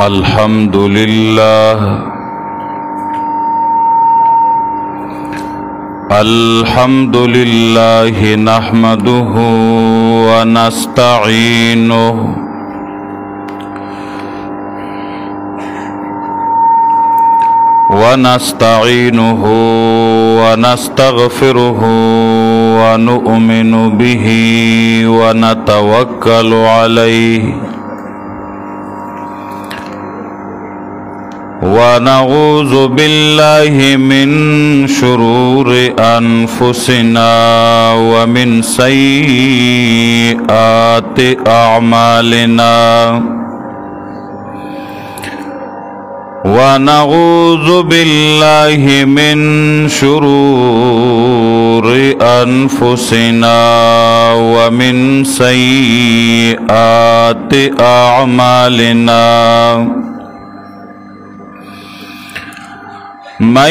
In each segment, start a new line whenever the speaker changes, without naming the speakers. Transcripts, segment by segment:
الحمد لله الحمد لله نحمده ونستعينه ونستغفره ونؤمن به ونتوكل عليه ونعوذ بالله من شرور أنفسنا ومن سيئات أعمالنا ونعوذ بالله من شرور أنفسنا ومن سيئات أعمالنا من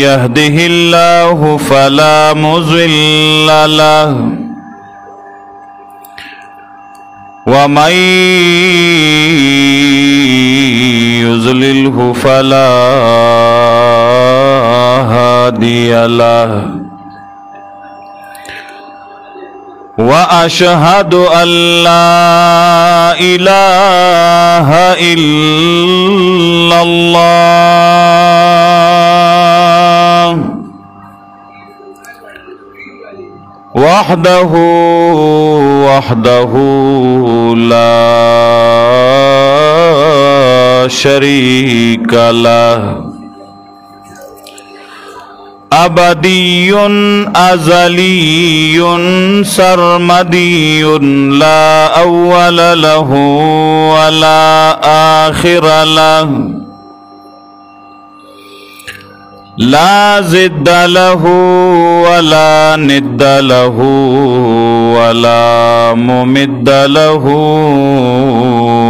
يهده الله فلا مضل له ومن يضلله فلا هادي له وأشهد أن لا إله إلا الله وحده لا شريك له أبدي أزلي سرمدي لا أول له ولا آخر له لا ضد له ولا ند له ولا ممد له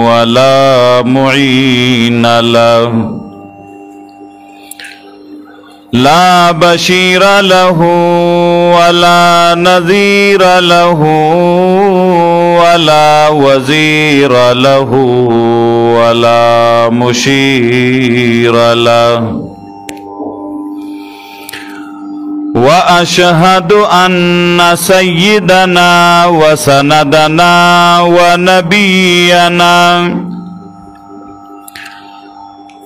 ولا معين له لا بشير له ولا نذير له ولا وزير له ولا مشير له وأشهد أن سيدنا وسندنا ونبينا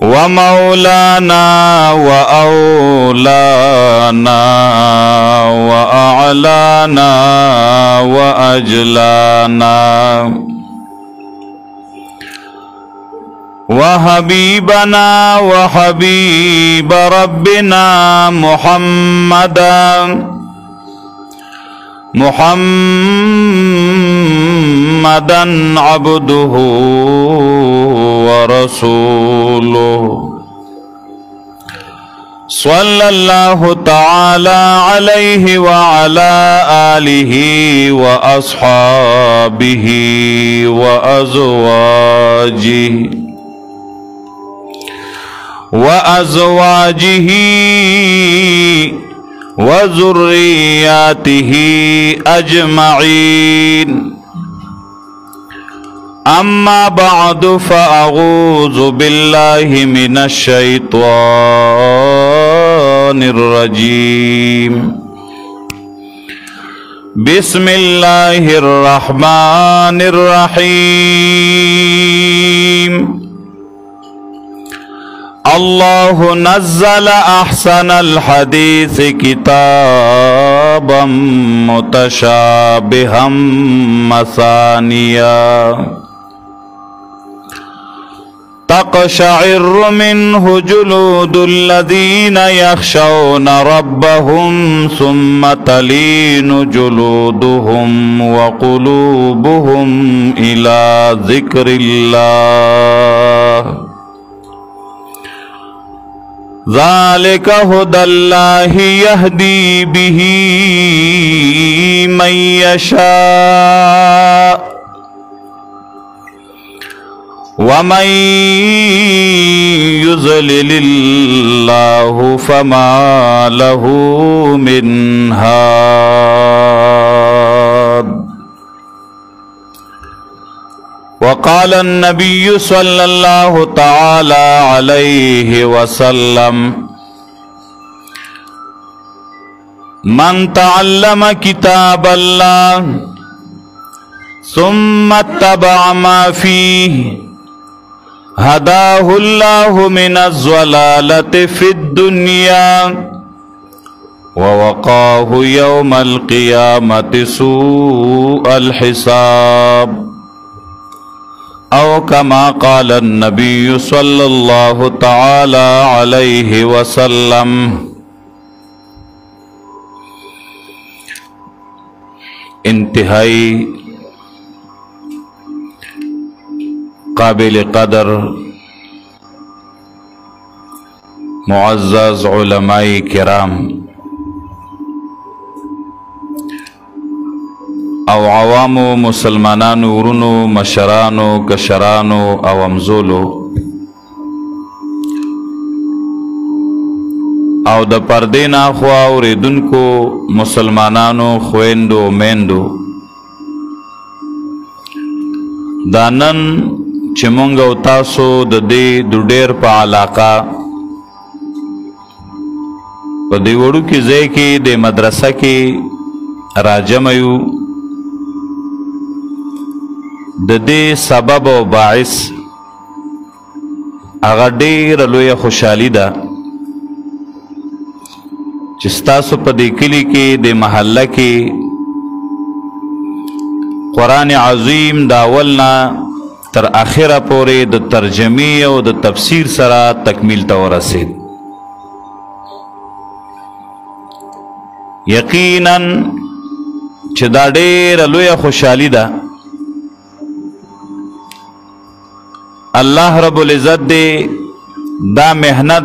ومولانا وأولانا وأعلانا وأجلانا وحبيبنا وحبيب ربنا محمدا عبده ورسوله صلى الله تعالى عليه وعلى آله وأصحابه وأزواجه وذرياته أجمعين أما بعد فأعوذ بالله من الشيطان الرجيم بسم الله الرحمن الرحيم الله نزل أحسن الحديث كتابا متشابها مثانيا تقشعر منه جلود الذين يخشون ربهم ثم تلين جلودهم وقلوبهم إلى ذكر الله ذلك هدى الله يهدي به من يشاء ومن يضلل الله فما له من هاد وقال النبي صلى الله تعالى عليه وسلم من تعلم كتاب الله ثم اتبع ما فيه هداه الله من الضلالة في الدنيا ووقاه يوم القيامة سوء الحساب أو كما قال النبي صلى الله تعالى عليه وسلم. انتہائی قابل قدر معزز علماء کرام او عوامو مسلمانانو ورونو مشرانو کشرانو او امزولو او د پردې نه خوا اوریدونکو مسلمانانو خویندو میندو دا نن چې مونږ او تاسو د دې د ډېر په علاقه په دې وړوکي ځای کې د مدرسه کې راجمع یو د دې سبب او باعث هغه ډېره لویه خوشحالي ده چې ستاسو په دې کلي کې د محله کې قرآن عظیم د اول نه تر اخره پورې د ترجمې او د تفسیر سره تکمیل ته ورسید. یقینا چې دا ډېره لویه خوشحالي ده. الله رب العزت دې دا محنت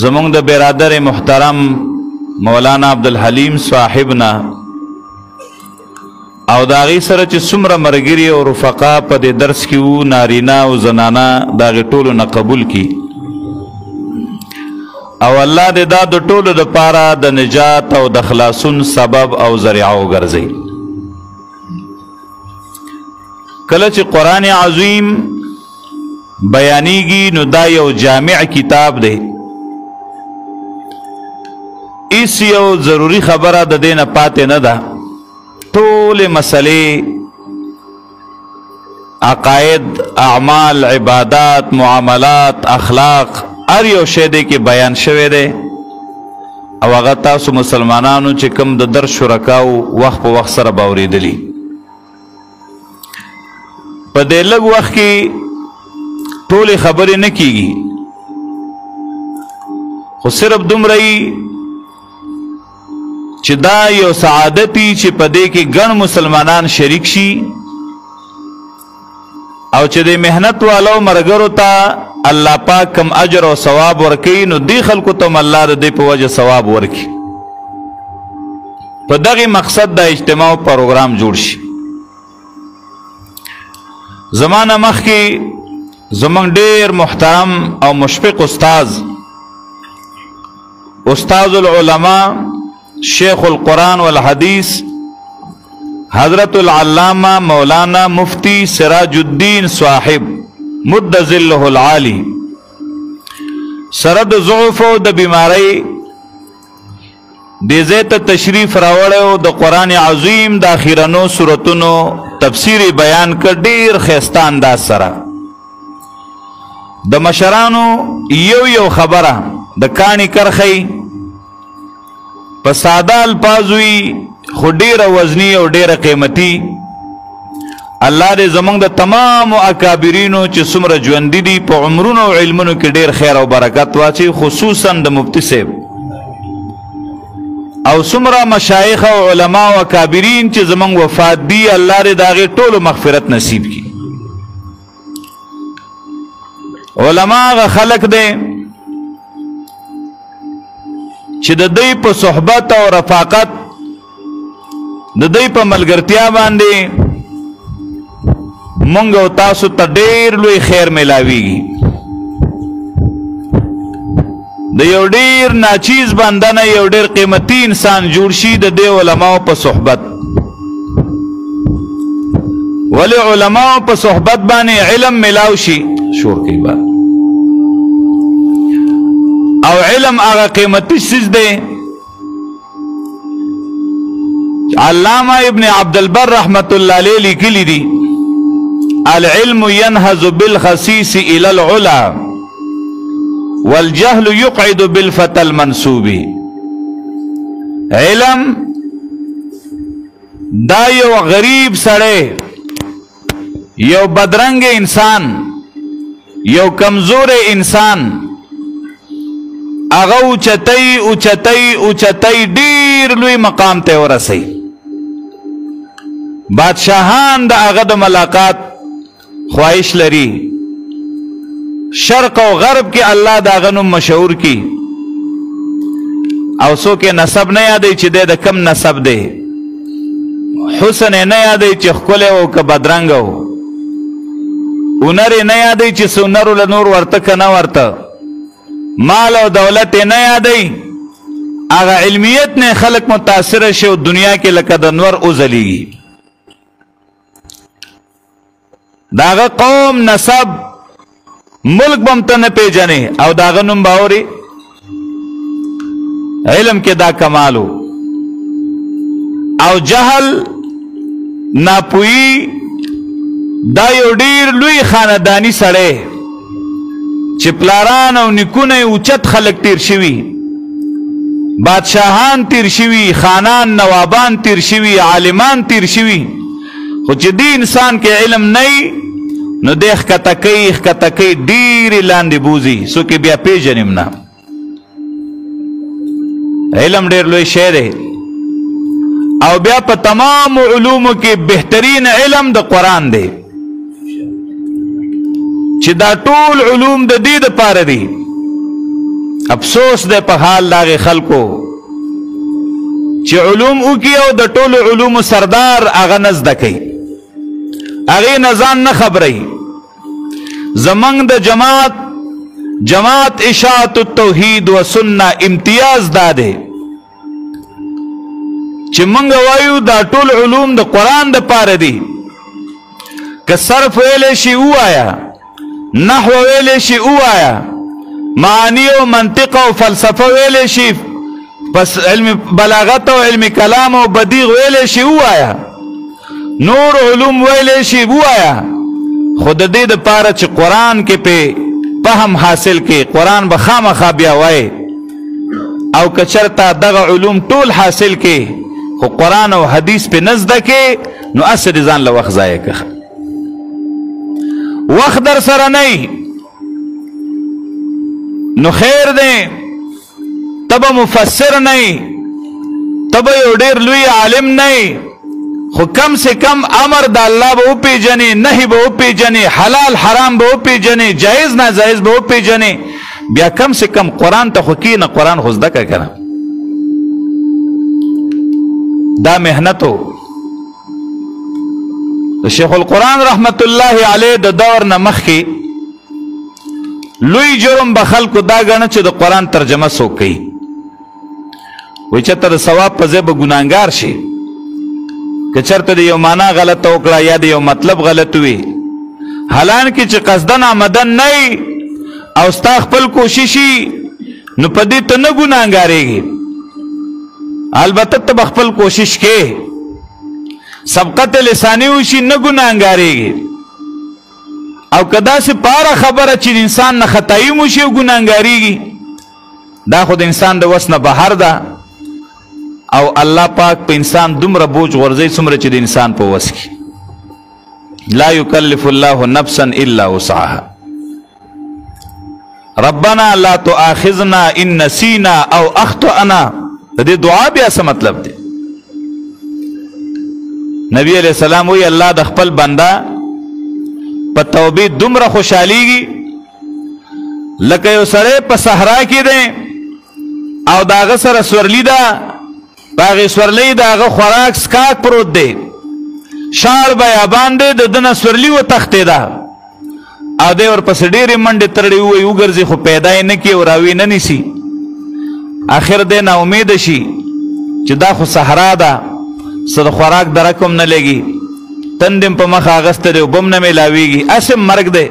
زمونږ د برادر محترم مولانا عبدالحلیم صاحبنا او د هغې سره چې څومره ملګري او رفقا په دې درس کې وو نارینه او زنانه د هغې ټولو نه قبول کړي او الله دې دا د ټولو دپاره د نجات او د خلاصون سبب او ذریعه وګرځوي. کله چې قرآن عظیم بیانیږي نو دا یو جامع کتاب دی. ایس یو ضروری خبره د دې نه پاتې نه ده. ټولې مسلې عقاید اعمال عبادات معاملات اخلاق هر یو شی دی کې بیان شوی دی او هغه تاسو مسلمانانو چې کوم د درس شرکاو وخت په وخت سره به اورېدلي. په دې لږ وخت کې ټولې خبرې نه کیږي خو صرف دومره چې دا یو سعادتي چې په دې کې ګڼ مسلمانان شریک شي او چې د محنت والو مرګرو ته الله پاک کم اجر او ثواب ورکوي نو دې خلکو ته الله د دې په وجه ثواب ورکړي. په دغه مقصد د اجتماع پروګرام جوړ شي. زمانه مخکې زمونږ ډېر محترم او مشفق استاذ العلماء شیخ القرآن والحدیث حضرت العلامہ مولانا مفتی سراج الدین صاحب مد ظلہ العالی سره د ضعف او د بیماری دې ځای ته تشریف راوړی او د قرآن عظیم د اخیرنو سورتونو تفسیری بیان کړ ډېر ښایسته انداز سره. د مشرانو یو خبره د کاڼي کرښۍ په ساده الفاظ وي خو ډېره وزني او ډېره قیمتي. الله دې زمونږ د تمامو اکابرینو چې څومره ژوندي دي په عمرونو او علمونو کې ډېر خیر او برکت واچي خصوصا د مفتي صاحب او څومره مشایخ او علما او اکابرین چې زمونږ وفات دي الله دې د هغې ټولو مغفرت نصیب کړي. علما هغه خلق دی چې د دوی په صحبت او رفاقت د دوی په ملګرتیا باندې مونږ او تاسو ته ډېر لوی خیر میلاویږي. د یو ډېر ناچیز بنده نه یو ډېر قیمتي انسان جوړ شي د دې علماو په صحبت. ولی علماء په صحبت باندې علم ملاو شي شور کوي با او علم هغه قیمتي څیز دی. علامه ابن عبدالبر رحمت الله علیه لیکلی دی العلم ينهز بالخسيس الى العلا والجهل يقعد بالفتى المنسوب. علم دا یو غریب سړی یو بدرنګ انسان یو کمزور انسان هغه اوچتای ډیر لوی مقام ته ورسي. بادشاہان د هغه د ملاقات خواهش لري. شرق او غرب کې الله د هغه نوم مشهور کی او څوک نسب نه یادوي چې د کم نسب دی، حسن نه یادوي چې ښکلی او که بدرنګ و، هنر نه یادوي چې هنرو له نور ورته که نه ورته، مال او دولت نه یادوي. هغه علمیت نه خلق متاثره شي او دنیا کې لکه د نور وځلیږي. داغه قوم نسب ملک بم ته نه پیژنې او داغه نوم باوري. علم کې دا کمالو او جهل ناپویی دا یو ډیر لوی خاندانی سړی چې پلاران او نیکونه اوچت خلق تیر شوي، بادشاهان تیر شوي، خانان نوابان تیر شوي، عالمان تیر شوي، خو چې دی انسان کې علم نه نو د ښکته کوي ډیرې لاندې بوزي څوک بیا پیژنیم نه. علم ډیر لوی شی دی او بیا په تمام علومو کې بهترین علم د قرآن دی چې دا ټول علوم د دې دپاره دي. افسوس دی په حال د هغې خلکو چې علوم وکړي او د ټولو علومو سردار هغه نه زده کوي، هغې نه ځان نه خبروي. زمونږ د جماعت اشاعت التوحید و سنه امتیاز دا دی چې مونږ وایو دا ټول علوم د قرآن د پاره دي. که صرف ویلی شي ووایه، نحو ویلی شي ووایه، معانی او منطق او فلسفه ویلی شي، پس علم بلاغت او علم کلام او بدیغ ویلی شي ووایه، نور علوم ویلی شي ووایه، خو د دې دپاره چې قرآن کې پې فهم حاصل کې قرآن به خامخا بیا وایي او که چېرته دغه علوم ټول حاصل کې خو قرآن او حدیث پې نه زده کې نو هسې دې ځان له وخت ضایع کړه. وخت در سره نه نو خیر دی، ته به مفسر نه ته به یو ډېر لوی عالم نه خو کم سے کم امر د الله به وپیژنې، نهي به وپیژنې، حلال حرام به وپیژنې، جایز ناجایز به وپیژنې. بیا کم سے کم قرآن ته خو کښېنه، قرآن خو زده کړه کنه. دا محنتو د شیخ القرآن رحمت الله علیه د دور نه مخکې لوی جرم به خلکو دا ګڼه چې د قرآن ترجمه څوک کوي. وایي چېرته د ثواب په ځای به ګناهګار شي که چېرته د یو معنا غلطه وکړه یا د یو مطلب غلط وي، حالانکې چې قصدن آمدن نه او ستا خپل کوشش نو په دې ته نه ګناهګارېږي. البته ته به خپل کوشش کې سبقت لسانی وشي نه ګناهګارېږي. او که داسې پاره خبره چې انسان نه خطایي وشي او ګناهګارېږي دا خو د انسان د وس نه بهر ده او الله پاک په انسان دومره بوج غورځوي څومره چې د انسان په وس کې. لا یکلف الله نفسا الا وسعها. ربنا لا تؤاخذنا ان نسینا او اخطأنا. د دې دعا بیا څه مطلب دی؟ نبی علیہ السلام وی الله د خپل بنده په توبې دومره خوشحالیږي لکه یو سړی په صحرا کې دی او د هغه سره سورلي ده، په هغې سورلۍ د هغه خوراک سکاک پروت دی، شاړ بیابان دی، د ده نه سورلي وتښتېده او دی ورپسې ډېرې منډې ترړې ووایي وګرځي خو پیدا یې نه کړي او راویې نه نیسي. آخر دی ناامیده شي چې دا خو صحرا ده، څه د خوراک درک هم نه لګي، تندم په مخ اغسته دی او بم نه میلاویږي اسم مرګ دی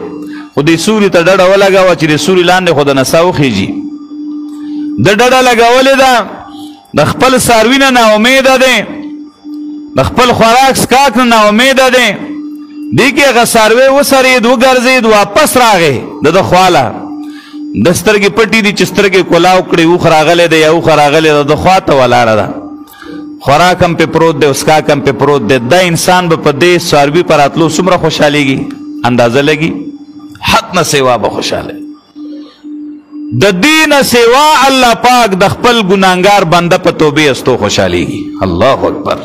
خو دې سوري ته ډډه ولګوه چې د سوري لاندې خو د نڅا وخیږي د ډډه لګولې ده د خپل څاروي نه ناامیده دی د خپل خوراک څښاک نه ناامیده دی دې کې هغه څاروی وسرېد وګرځېد واپس راغی د خواله د سترګې پټې دي چې سترګې کولاو کړې اوښ راغلی دی یا اوښ راغلی ده د خوا ته ولاړه ده خوراک هم پې پروت دی اسکاک هم پې پروت دی دا انسان به په دې څاروي په راتلو څومره خوشحالېږي اندازه لګي حد نه سوا به خوشحاله د دې نه سوا الله پاک د خپل ګناهګار بنده په توبې استو خوشحالېږي الله اکبر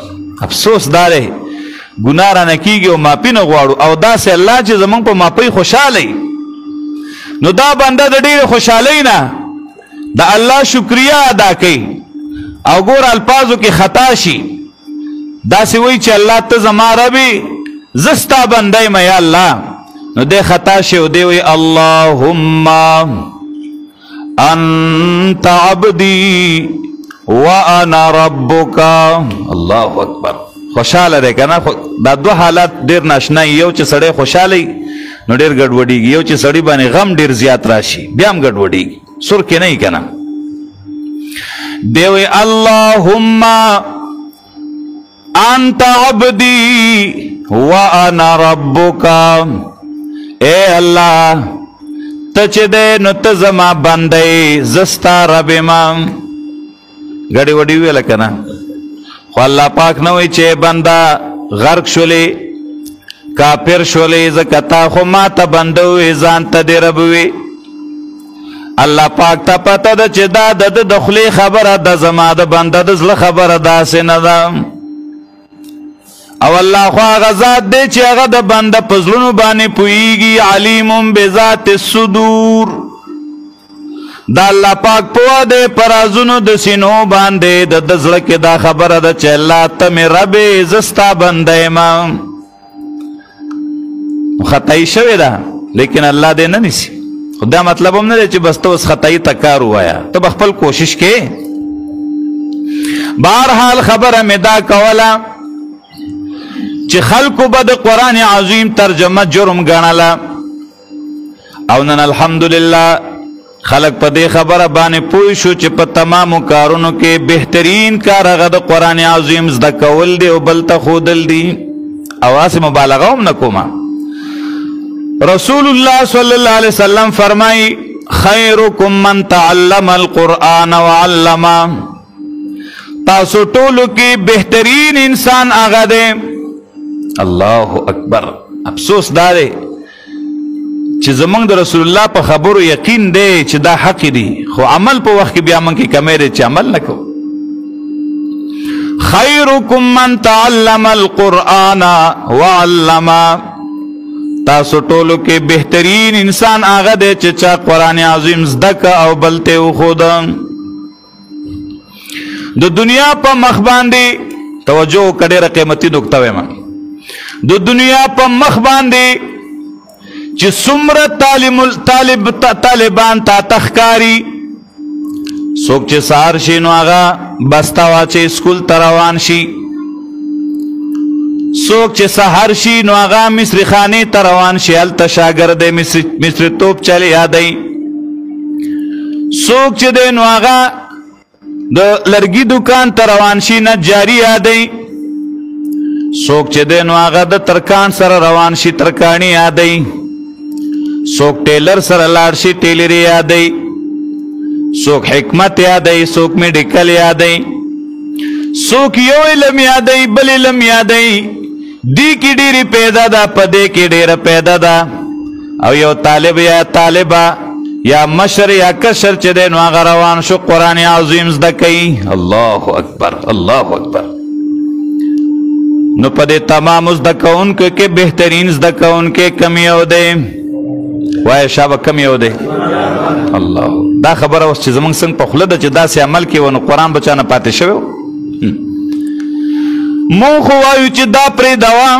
افسوس دا دی ګناه رانه کېږي او معافي نه غواړو او داسې الله چې زموږ په معافۍ خوشحاله نو دا بنده د ډېرې خوشحالۍ نه د الله شکریه ادا کوي او ګور الفاظو کې خطا شي داسې وایي چې الله ته زما ربي زه ستا بنده یم یا الله نو دی خطا شي او دی وایي اللهم انت عبدي وانا ربك الله اکبر خوشحاله دی که نه دا دوه حالات ډېر ناشنا یو چې سړی خوشحاله نو ډېر ګډوډېږي یو چې سړی باندې غم ډېر زیات راشي بیا هم ګډوډېږي سر کې نه وي که نه دی وایي اللهم انت عبدي وانا ربك اے الله ته چې دی نو ته زما بنده یې زه ستا رب یم ګډې وډې ویله که نه خو الله پاک نه وایي چې بنده غرق شولې کافر شولې ځکه تا خو ما ته بنده وې ځان ته دې رب وې الله پاک ته پته ده چې دا د د خولې خبره ده زما د بنده د زړه خبره داسې نه ده او الله خو هغه ذات دی چې هغه د بنده په زړونو باندې پوهېږي علیم بذات الصدور دا الله پاک پوه دی په رازونو د سینو باندې د زړه کې دا خبره ده چې الله ته مې رب زه ستا بنده یم خطایي شوې ده لیکن الله دې نه نیسي خو دا مطلب هم نه دی چې بس ته اوس خطایي ته کار ووایه ته به خپل کوشش کې بهرحال خبره مې دا کوله چې خلکو به د قرآن عظیم ترجمه جرم ګڼله او نن الحمدلله خلق په دې خبره باندې پوه شو چې په تمامو کارونو کې بهترین کار هغه د قرآن عظیم زده کول دی او بل ته ښودل دي او هسې مبالغه هم نه کومه رسول الله صلی الله علیه وسلم فرمایي خیرکم من تعلم القرآن وعلمه تاسو ټولو کې بهترین انسان هغه دی الله اکبر افسوس دا دی چې زمونږ د رسول الله په خبرو یقین دی چې دا حق دی خو عمل په وخت کې بیا موږ کې کمی دی چې عمل نه کوو خیرکم من تعلم القرآن وعلمه تاسو ټولو کې بهترین انسان هغه دی چې چا قرآن عظیم زده که او بل ته وښوده د دنیا په مخ باندې توجه وکړه ډېره قیمتي نکته وایم د دنیا په مخ باندې چې څومره طالبان تا تخکاری څوک چې سهار شي نو هغه بسته واچي سکول ته روان شي څوک چې سهار شي نو هغه مصري خانې ته روان شي هلته شاګرد دی مصري توپ چلی یادی څوک چې دی نو هغه د لرګي دکان ته روان شي نجاري یادی څوک چې دی نو هغه د ترکان سره روان شي ترکاڼي یادی څوک ټیلر سره لاړ شي ټیلري یادی څوک حکمت یادی څوک میډیکل یادی څوک یو علم یادی بل علم یادی دی کی ډیری پیدا ده پدې کې ډیره پیدا ده او یو طالب یا طالبه یا مشر یا کشر چې دی نو هغه روان شو قرآن عظیم زده کوي الله اکبر الله اکبر نو پدې تمام زده کوونکو کې بهترین زده کوونکی کم یو دی وای شابه کم یو دی الله دا خبره اوس چې زمونږ څنګه په خوله ده چې داسې عمل کې و نو قرآن به چا نه پاتې شوی مون خو وایو چې دا پرېږدوه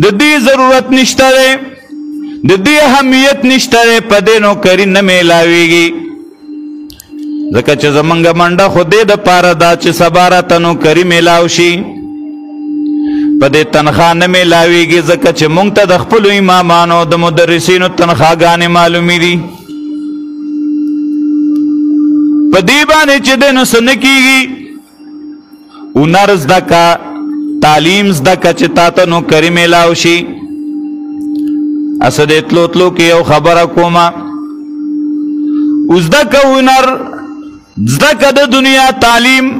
د دې ضرورت نشته دی د دې اهمیت نشته دی په دې نوکري نه میلاویږي ځکه چې زمونږ منډه خو دې دپاره ده چې سبا راته نوکري میلاو شي په دې تنخواه نه میلاویږي ځکه چې موږ ته د خپلو امامانو د مدرسینو تنخواهګانې معلومې دي په دې باندې چې دی نو څه نه کېږي هنر زده که تعلیم زده که چې تا ته نوکري میلاو شي اسه دې تلو تلو کې یو خبره کومه زده که هنر زده که د دنیا تعلیم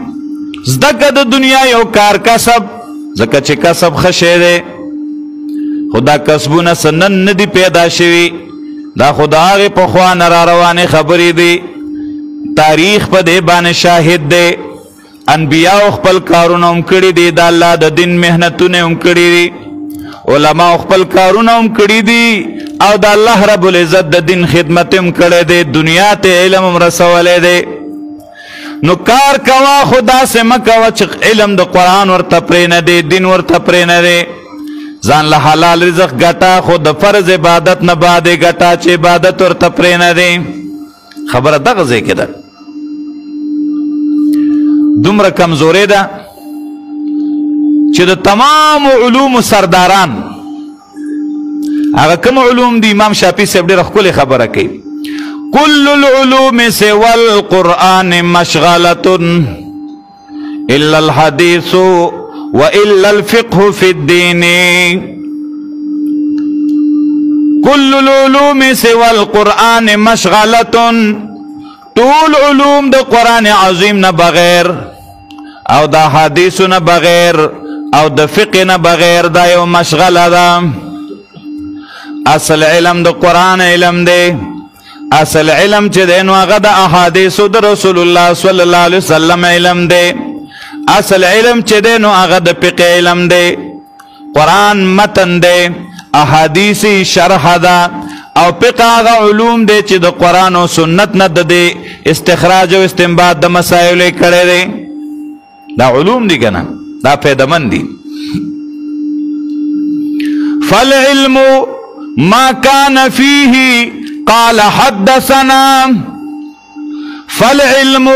زده که د دنیا یو کار کسب ځکه چې کسب ښه شی دی خو دا کسبونه څه نن نه دي پیدا شوي دا خو د هغې پخوا نه را روانې خبرې دي تاریخ په دې باندې شاهد دی انبیاو خپل کارونه هم کړي دي د الله د دین محنتونه هم کړي دي علماو خپل کارونه هم کړي دي او د الله رب العزت د دین خدمت هم کړی دی دنیا ته علم هم رسولی دی نو کار کوا خدا سے مکوا چې علم د قرآن ورته پرې نه دی دین ورته پرې نه دی ځان له حلال رزق ګټه خو د فرض عبادت نه بعدې ګټه چې عبادت ورته پرې نه دی خبره دغه ځای کې ده دومره کمزورې ده چې د تمام علوم سرداران هغه کوم علوم دي امام شافعي صاحب ډېره ښکلې خبره کوي كل العلوم سوى القرآن مشغلة إلا الحديث وإلا الفقه في الدين كل العلوم سوى القرآن مشغلة طول علوم د قرآن عظیم نه بغیر او د حدیثو نه بغیر او د فقه نه بغیر دا یو مشغله ده اصل علم د قرآن علم دی اصل علم چې دی نو هغه د احادیثو د رسول الله صلی الله علیه وسلم علم دی اصل علم چې دی نو هغه د فقه علم دی قرآن متن دی احادیثی شرح ده او فقه هغه علوم دی چې د قرآن او سنت نه د دی استخراج او استنباط د مسایلو کړی دی دا علوم دی کنه دا فایده‌مند دي فالعلم ما كان فيه قال حدثنا فالعلم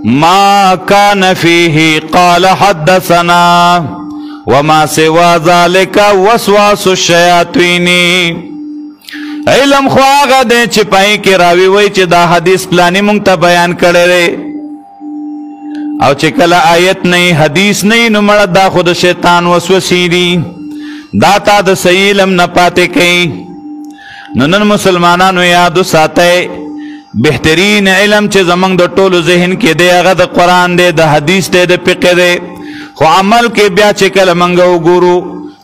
ما كان فيه قال حدثنا وما سوى ذلك وسواس الشياطين علم خو هغه دی چې پای کې راوي وای چې دا حدیث پلانی مونږ ته بیان کړی دی او چې کله آیت نه حدیث نه نو مړه دا خود شیطان وسوسې دي دا تا د صحیح علم نه پاتې کوي نو نن مسلمانانو یادو ساتئ بهترین علم چې زمونږ د ټولو ذهن کې دی هغه د قرآن دی د حدیث دی د فقه دی خو عمل کې بیا چې کله مونږ وګورو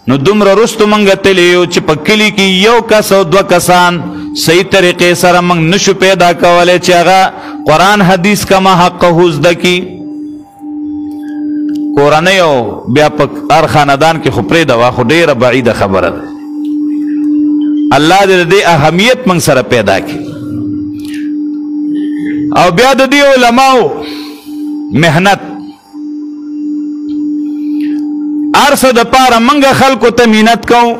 نو دومره رستو مونږ تللی یو چې په کلي کې یو کس او دوه کسان صحیح طریقې سره مونږ نشو پیدا کولی چې هغه قرآن حدیث کما حقه زده کي کورنۍ او بیا په هر خاندان کې خو پرېږده وا خو ډېره بعیده خبره ده الله دې د دې اهمیت موږ سره پیدا کړي او بیا د دې علماو محنت هر څه دپاره موږ خلکو ته محنت کوو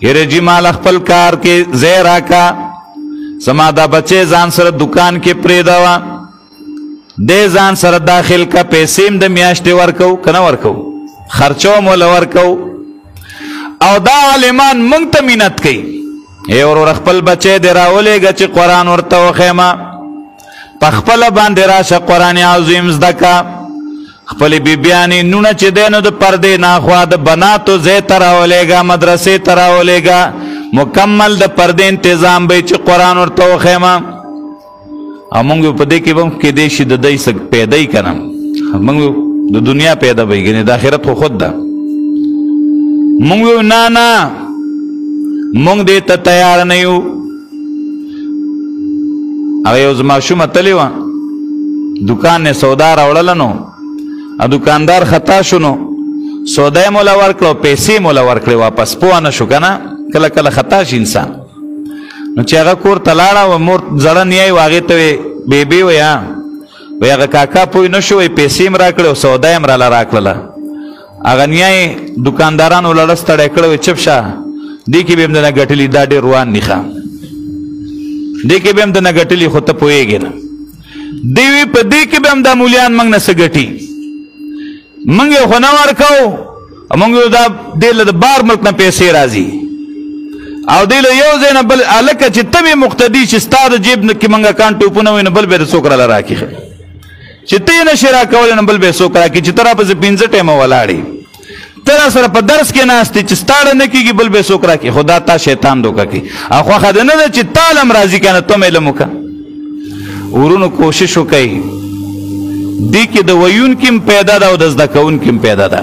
یره جي مال خپل کار کې ځای راکړه زما دا بچی ځان سره دکان کې پرېږده دې ځان سره داخل کا پیسې هم د میاشتې ورکو که نه ورکو خرچو موله ورکو او دا عالمان مونږ ته مینت کوي ای ورور خپل بچی دې راولېږه چې قرآن ورته وښیمه په خپله باندې راشه قرآن عظیم زده که خپلې بیبیانې نونه چې دی نو د پردې ناخوا د بناتو ځای ته راولېږه مدرسې ته راولېږه مکمل د پردې انتظام به چې قرآن ورته وښیمه او مونږ په دې کې به هم کیدای شي د دی څه پیدا یې که نه مونږ د دنیا پیدا به یې ګنې د آخرت خو خود ده مونږ ویو نه نه مونږ دې ته تیار نه یو هغه یو زما ماشومه تلې وه دکان نه سودا راوړله نو دکاندار خطا شو نو سودا یې موله ورکړه او پیسې موله ورکړې واپس پوه نه شو که نه کله کله خطا شي انسان نو چې هغه کور ته لاړه و مور زړه نیای و هغې ته وی بیبي وی وی هغه کاکا پوه نه شو وی پیسې م راکړې او سودا یې م راله راکړله هغه نیای دکاندارانو لړه ستړی کړی وی چپ شه دې کې به هم دنه ګټلي دا ډېر روان نی ښه دې کې به هم دنه ګټلي خو ته پوهېږې نه دی وی په دې کې به هم دا مولیان موږ نه څه ګټي موږ یې خو نه ورکو موږ دا دې له بار ملک نه پیسې راځي او دې له یو ځای نه بل هلکه چې ته مې مقتدي چې ستا د جیب نه کې موږ اکاونټ ټوپونه وي نو بل به د څوک راله راکړي چې ته یې نشې راکولی نو بل به یې څوک راکړي چې ته راپسې 5 ټیمه ولاړې ته را سره په درس کې ناست چې ستا نه کېږي بل به یې څوک راکړي خو دا تا شیطان دوکه کوي او خوښه ده نه ده چې تا له هم راځي که نه ته هم علم وکړه ورونو کوشش وکئ دې کې د ویونکي هم پیدا ده او د زده کوونکي هم پیدا ده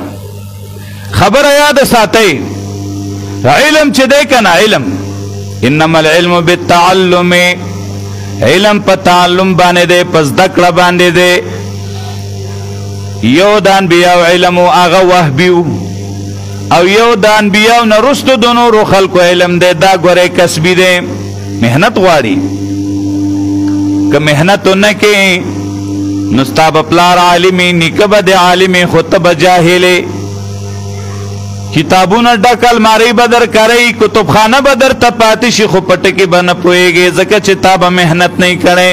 خبره یاد ساتئ علم چې دی که نه علم انما العلم بالتعلم علم په تعلم باندې دی په زده کړه باندې دی یو د انبیاو علم و هغه وهبي او یو د انبیاو نه رستو د نورو خلکو علم دی دا ګورئ کسبي دی محنت غواړي که محنت ونه کې نو ستا به پلار عالمي نیکه به د عالمي خو ته به جاهلې کتابونه ډک المارۍ به در کوئ کتبخانه به درته پاتې شي خو په ټکي به نه پوهېږې ځکه چې تا به محنت نه کړی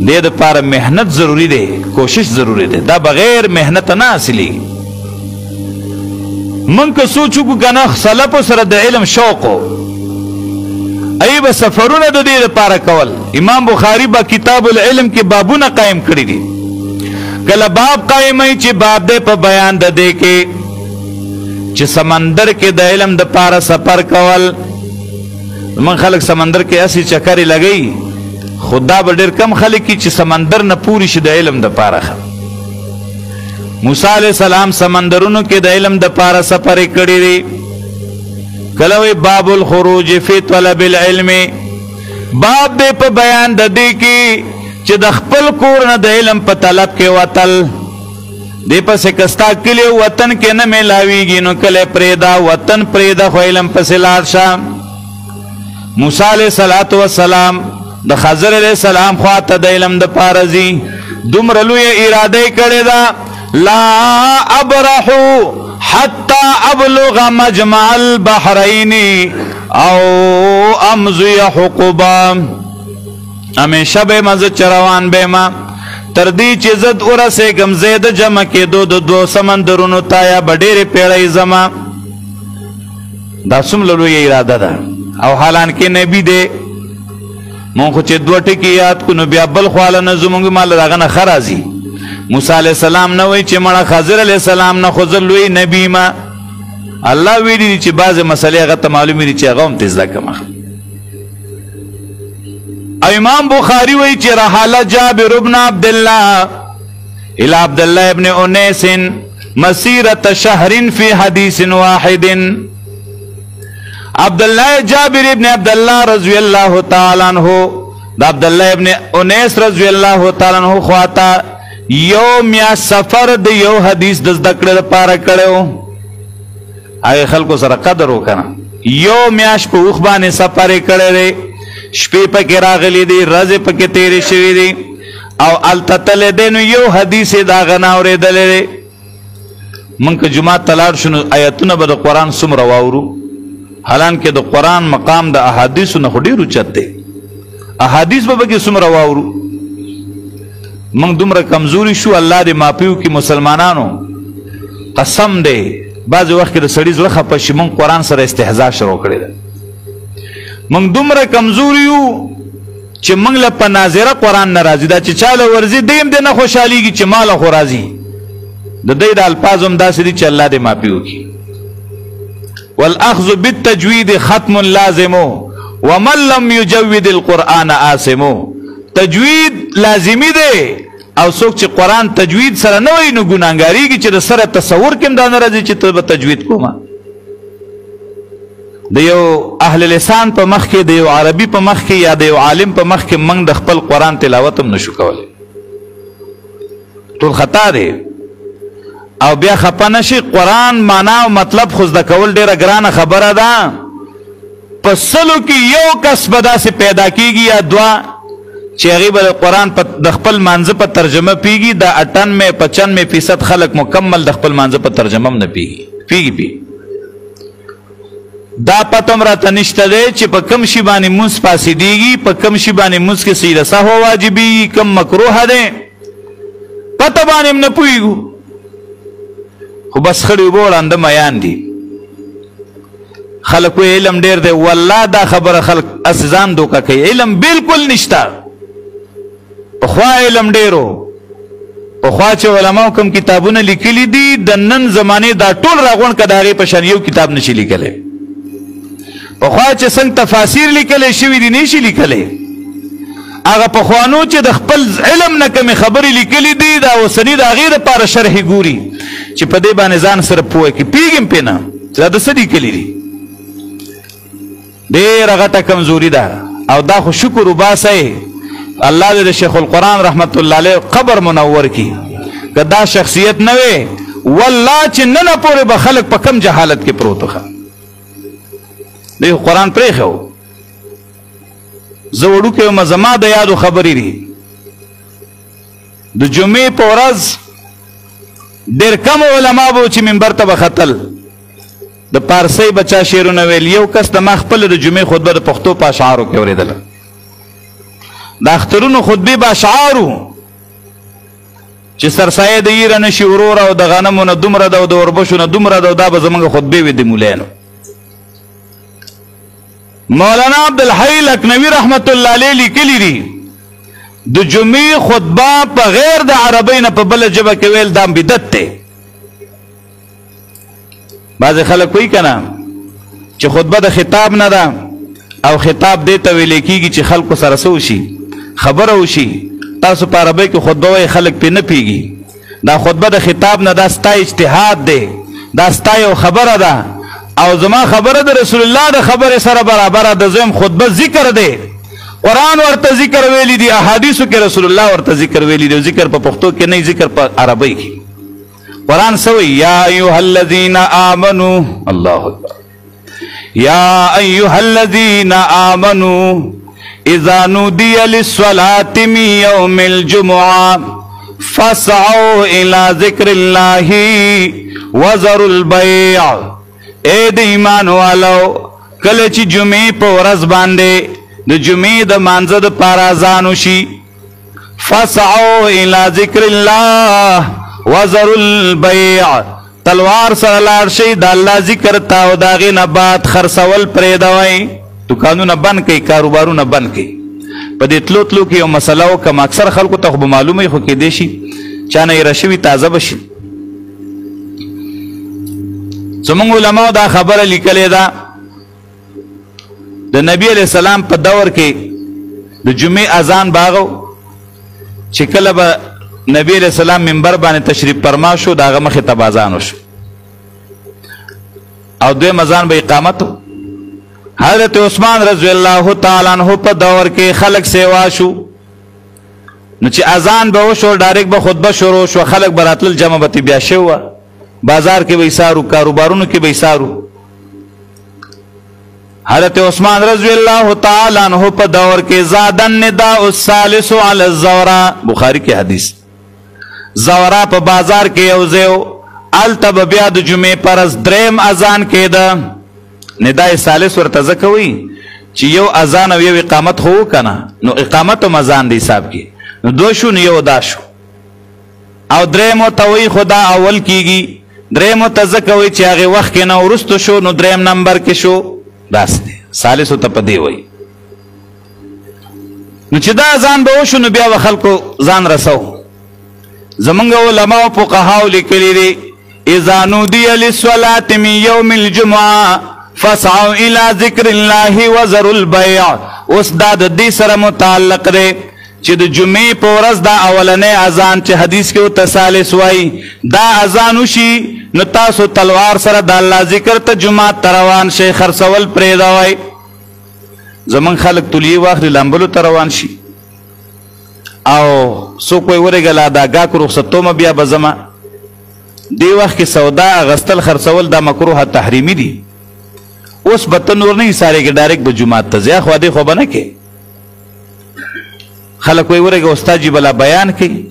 دې دپاره محنت ضروري دی کوشش ضروري دی دا بغیر محنت نه حاصلېږي موږ که سوچ وکړو که نه سلفو سره د علم شوق و ای به سفرونه د دې لپاره کول امام بخاري به کتاب العلم کې بابونه قایم کړي دي کله باب قایموي چې باب دی په بیان د دې کې چې سمندر کې د علم د پاره سفر کول من خلک سمندر کې اسی چکرې لګئی خدا به ډېر کم خلک کی چې سمندر نه پوری شي د علم د پاره موسی علیہ السلام سمندرونو کې د علم د پاره سفر کړی دی کله وی باب الخروج فی طلب العلم باب دې په بیان د دې کې چې د خپل کور نه د علم په طلب کې وتل دې پسې کستا کلی وطن کې نه میلاویږي نو کله پرېدا وطن پرېدا خو علم پسې لاړ شه موسی علیہ السلام د خضر علیہ السلام خواته د علم د پاره ځي دومره لویه اراده یې کړې ده لا ابرح حتى ابلغ مجمع البحرين او امضي حقبا همیشه به مزه چروان به ما تر دې چې زد ورسېږم زید جمع کېدو د دو سمندرونو تا یا به ډېرې پیړۍ زما دا څومره لویه اراده ده او حالانکې نبي دی مونږ خو چې دوه ټکي یاد کړو نو بیا بل خواله نه ځو مونږ مال د هغه نه ښه راځي موسی علیہ السلام نه وایي چې مړه خضر علیہ السلام نه خو زه لوی نبي ما الله ویلي دي چې بعضې مسلې هغه ته معلومې دي چې هغه هم ته زده کړم امام بخاری وی چې رحل جابر ابن عبد الله الى عبد الله ابن انیس مسیرة شهر فی حدیث واحد عبد الله جابر ابن عبد الله رضی الله تعالی عنہ دا عبد الله ابن انیس رضی الله تعالی عنہ خواتا یوم یا سفر د یو حدیث د زده کړې لپاره کړو هغه خلکو سره قدر وکړه یوم یا شپه وخ باندې سفر کړی شپې پکې راغلي دي ورځې پکې تیرې شوي دي او هلته تللی دی نو یو حدیث یې د هغه نه اورېدلی دی موږ که جومات ته لاړ شو نو ایتونه به د قرآن څومره واورو حالانکې د قرآن مقام د احادیثو نه خو ډېر اوچت دی احادیث به پکې څومره واورو موږ دومره کمزوري شو الله دې معافي وکړي مسلمانانو قسم دی بعضې وخت کې د سړي زړه خفه شي موږ قرآن سره استهزا شروع کړې ده موږ دومره کمزوري یو چې موږ له په ناظره قرآن نه راځي دا چې چاله ورځي دی هم دې نه خوشحالېږي چې ماله خو راځي د دوی د الفاظ هم داسې دي چې الله دې معافي وکړي والاخذ بالتجوید ختم لازم ومن لم يجود القرآن آثم تجوید لازمی دی او څوک چې قرآن تجوید سره نه وایي نو ګناهګاریږي چې د سره تصور کې هم دا نه راځي چې ته به تجوید کومه د یو اهل لسان په مخ کې د یو عربي په مخ کې یا د یو عالم په مخ کې موږ د خپل قرآن تلاوت هم نشو کولی ټول خطا دی او بیا خفه نشي قرآن معنا او مطلب خو زده کول ډېره ګرانه خبره ده په سلو کې یو کس به داسې پیدا کېږي یا دوه چې هغې به د قرآن د خپل مانځه په ترجمه پیږي دا 98-95% خلک مکمل د خپل مانځه په ترجمه هم نه پیږي دا پتم راته نشته دی چې په کم شي باندې مونځ فاسدېږي په کم شي باندې مونځ کې سجده سهو واجبېږي کم مکروه دی پته باندې هم نه پوهېږو خو بس خړې اوبه وړانده میان دي. خلک وایي علم ډېر دی. والله دا خبره خلک هسې ځان دوکه کوي. علم بالکل نشته. پخوا علم ډېرو. پخوا چې علماو کوم کتابونه لیکلي دي د نن زمانې دا ټول راغونډ که د هغې په شان یو کتاب نشي لیکلی. پخوا چې څنګه تفاسیر لیکلی شوي دي نشي لیکلی. هغه پخوانو چې د خپل علم نه کمې خبرې لیکلي دي دا اوسني د هغې دپاره شرحې ګوري چې په دې باندې ځان سره پوه کړي. پوهېږم پرې نه چې دا د څه لیکلي دي. ډېره غټه کمزوري ده. او دا خو شکر وباسئ الله دې د شیخ القرآن رحمت الله علیه قبر منور کړي. که دا شخصیت نه وی والله چې ننه پورې به خلک په کم جهالت کې پروت وخه. دی قرآن پرېښو. زه وړوکی وم زما د یادو خبرې دي. د جمعې په ورځ ډېر کم علما به چې منبر ته به ختل. د پارسۍ به چا شعرونه ویل. یو کس د ما خپله د جمعې خطبه د پښتو په اشعارو کې اورېدله. د اخترونو خطبې به اشعارو چې سرسایه د ایره نشي وروره او د غنمو نه دومره ده او د وربشو نه دومره ده او دا به زموږ خطبې وي د مولانو. مولانا عبدالحی لکنوي رحمت الله علیه لیکلي دي د جمعې خطبه په غیر د عربۍ نه په بله ژبه کې ویل دا بدعت دی. بعضې خلک وایي که نه چې خطبه د خطاب نه ده او خطاب دې ته ویلی کېږي چې خلکو سره څه وشي خبره وشي. تاسو په عربۍ کې خطبه وایي خلک پرې نه پوهېږي. دا خطبه د خطاب نه دا ستا اجتهاد دی. دا ستا یو خبره ده او زما خبره د رسول الله د خبرې سره برابره ده. زم خطبه ذکر دی. قرآن ورته ذکر ویلی دی. احادیثو کې رسول الله ورته ذکر ویلی دی. ذکر په پښتو کې نه ذکر په عربۍ کې. قرآن څه وایي یا ایها الذین آمنوا الله اکبر یا ایها الذین آمنوا اذا نودی للصلاة من یوم الجمعة فاسعوا الى ذکر الله وذروا البیع. اے د ایمان والو کله چې جمعې په ورځ باندې د جمعې د مانځه دپاره اذان وشي فاسعوا الى ذکر الله وذروا البیع. تلوار سره لاړ شئ د الله ذکر ته او د هغې نه بعد خرڅول پرېږدوئ. دوکانونه بند کړئ کاروبارونه بند کړئ. په دې تلو تلو کې یو مسله وکړم اکثر خلکو ته خو به معلومه وي خو کیدای شي چا نه ایره شوي تازه به شي. زموږ علماو دا خبره لیکلې ده د نبی علیه السلام په دور کې د جمعې اذان باغو چې کله به نبی علیہ السلام منبر باندې تشریف فرما شو د هغه مخې ته به اذان وشو او دویم اذان به اقامت. حضرت عثمان رضی الله تعالی عنہ په دور کې خلق سیوا شو نو چې اذان به وشو ډایرکټ به خطبه شروع شو. خلق به راتلل جمع به بیا شوه بازار کې به ایسارو کاروبارونو کې به ایسارو. حضرت عثمان رضی الله تعالی عنہ په دور کې زاد النداء الثالث علی الزورا بخاری کې حدیث. زورا په بازار کې یو ځای الته به بیا د جمعې پر ورځ دریم اذان کېده. نداء ثالث ورته ځکه وایي چې یو اذان او یو اقامت خو وکنه نو اقامت هم اذان دی حساب کې نو دو شو نو یو دا شو. او دریم ته وایي خو دا اول کېږي. دریم ته ځکه وایي چې هغې وخت کې نه وروسته شو نو دریم نمبر کې شو. داس دی ثالثو ته په دې وایي. نو چې دا اذان به وشو نو بیا به خلکو ځان رسو. زمونږ علماو فقهاو لیکلي دي اذا نودی للصلاة من یوم الجمعة فاسعوا الى ذکر الله وذروا البیع. اوس دا د دې سره متعلق دی چې د جمعې په ورځ دا اولنی اذان چې حدیث کې ورته ثالث وایي دا اذان وشي نو تاسو تلوار سره د الله ذکر ته جماعت ته روان شئ خرڅول پرېږدوئ. زمونږ خلک تولیې واخلي لامبلو ته روان شي او څوک وایي ورېږه دا ګاک رخصتومه بیا به ځمه. دې وخت کې سودا اغستل خرڅول دا مکروه تحریمي دي. اوس به ته نور نه ایسارېږې ډایرکټ به جومات ته ځې خو دې خو به نه کې. خلک وایي ورېږه استاد جي بلا بیان کوي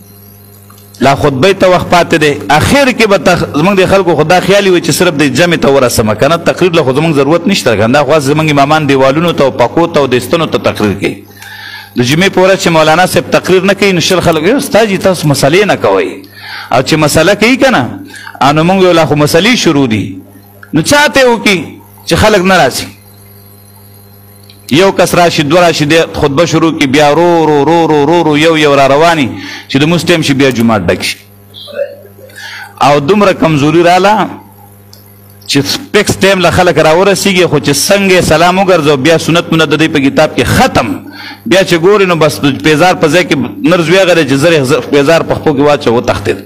لا خطبې ته وخت پاتې دی. اخر کې به زمونږ د خلکو خو دا خیال وي چې صرف د جمع ته ورسمه که نه تقریر له خو زمونږ ضرورت نشته که نه. دا خو زمونږ امامان دیوالونو ته او پکو ته او دستنو ته تقریر کوي. د جمعې په ورځ چې مولانا صاحب تقریر نه کوي نو شل خلک وایي استاد جي تاسو مسلې نه کوئ او چې مسله کوي که نه انو موږ لا خو مسلې شروع دي نو چاته وکي چې خلک نه راشي یو کس راشي دوه راشي د خطبه شروع کی بیا رو رو رو رو رو رو یو را رواني چې د مسلم شي بیا جمعه ډک شي او دومره کمزوري رااله چې سپیکس ټیم له خلک راورسیږي خو چې څنګه سلام وګرځو بیا سنت مونږ د دې په کتاب کې ختم بیا چې ګوري نو بس پیزار په ځای کې نرز ویغره چې زره پیزار په خپل کې واچو و تختید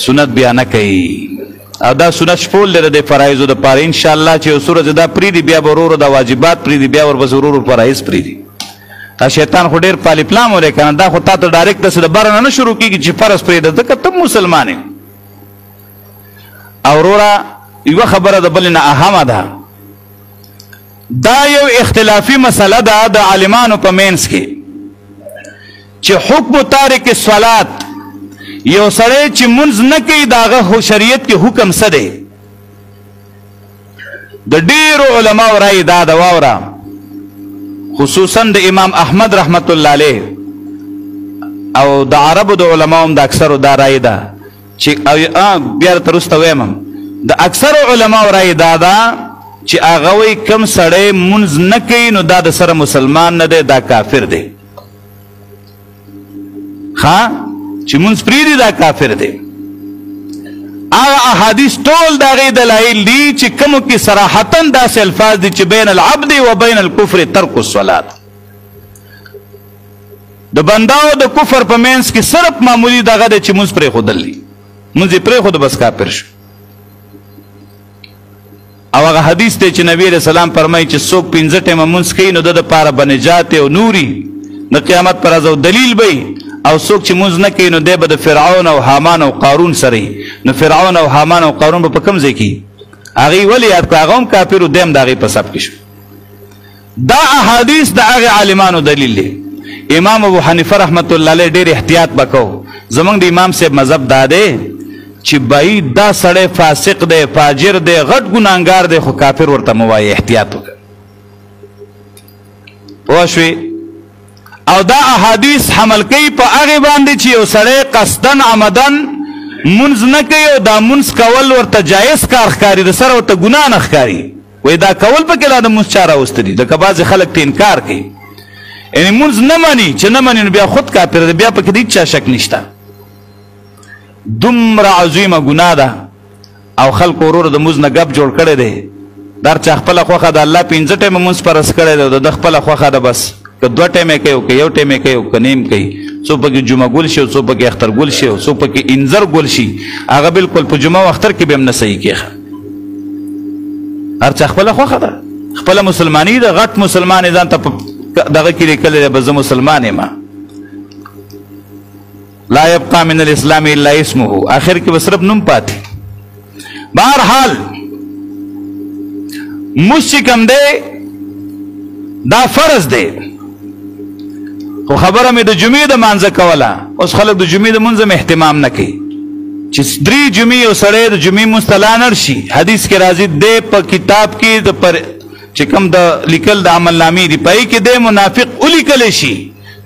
سنت بیا نه کوي او دا سنت شپول لري د فرایضو د پاره ان شاء الله چې سورج دا پریدي بیا ورور د واجبات پریدي بیا ور ورور فرایض پریدي دا شیطان خو ډیر پالی پلان ولې کنه دا خو تاسو ډایرکټ د بار نه شروع کیږي چې فرض پریده ځکه ته مسلمان یې اورورا یو خبره د بل نه اهمه ده دا یو اختلافي مسله ده د عالمانو په مینس کې چې حکم تارک الصلات یو سړی چې منځ نه کوي داغه خو شریعت کې حکم څه دی د ډیرو علماو رائے دا د واورا خصوصا د امام احمد رحمت الله علیه او د عربو د علماو د اکثرو دا رائے ده چې بیا ترسته وایم د اکثرو علماو رائے دا ده چې هغه وی کم سړی منځ نه کوي نو دا د سره مسلمان نه دی دا کافر دی ها چې منځ پریدي دا کافر دی هغه احادیث ټول د هغې دلایل دي چې کومو کې صراحتا داسې الفاظ دي چې بین العبد و بین الکفر ترک الصلات د بنداو د کفر په منځ کې صرف معمولی دغه دی چې منځ پرېښودل دي منځ یې پرېښود بس کافر شو او هغه حدیث دی چې نبی علیہ السلام فرمایي چې څوک 15 ټیمه منځ کوي نو د دپاره به نجات او نوري د قیامت پر ورځ دلیل به او څوک چې منځ نه کوي نو دی به د فرعون او حامان او قارون سره نو فرعون او حامان او قارون به په کوم ځای کې هغې ولې یاد کړه هغه هم کافر و دی هم د هغې په صف کې شو دا احادیث د هغې عالمانو دلیل دی امام ابو حنیفه رحمت الله علیه ډېر احتیاط به کو زمونږ د امام صاحب مذهب دا دی چې بای دا سړی فاسق دی فاجر دی غټ ګناهګار دی خو کافر ورته مه وایي احتیاط وکړه پوه شوې او دا احادیث حمل کوي په هغې باندې چې یو سړی قصدن عمدن منځ نه کوي او دا منځ کول ورته جایز کار ښکاري د سره ورته ګناه نه ښکاري وایي دا کول پکې لا د منځ چا راوسته دي ځکه بعضې خلک ته انکار کوي یعنې منځ نه مني چې نه مني نو بیا خود کافر دی بیا پکې د هېڅ چا شک نشته دومره عظیمه ګناه ده او خلکو وروره د مونځ نه ګپ جوړ کړی دی در چا خپله خوښه د الله 15 ټیمه مونځ فرض کړی دی او د ده خپله خوښه ده بس که 2 ټیمې کوي او که 1 ټیمې کوي او که نیم کوي څو پکې جمعه ګل شي او څو پکې اختر ګل شي او څو پکې انځر ګل شي هغه بالکل په جمعه او اختر کې به هم نه صحیح کېږي هر چا خپله خوښه ده خپله مسلماني ده غټ مسلمان یې ځان ته دغه کې لیکلی دی به زه مسلمان یم لا يبقى من الاسلام الا اسمه آخر کې به صرف نوم پاتې بهرحال مونځ چې کوم دی دا فرض دی خو خبره مې د جمعې د مانځه کوله اوس خلک د جمعې د مونځ هم اهتمام نه کوي چې 3 جمعې یو سړی د جمعې مونځ ته لا نرشي حدیث کې راځي دی په کتاب کې د پر چې کوم د لیکل د عملنامې دي په هغې کې دی منافق ولیکلی شي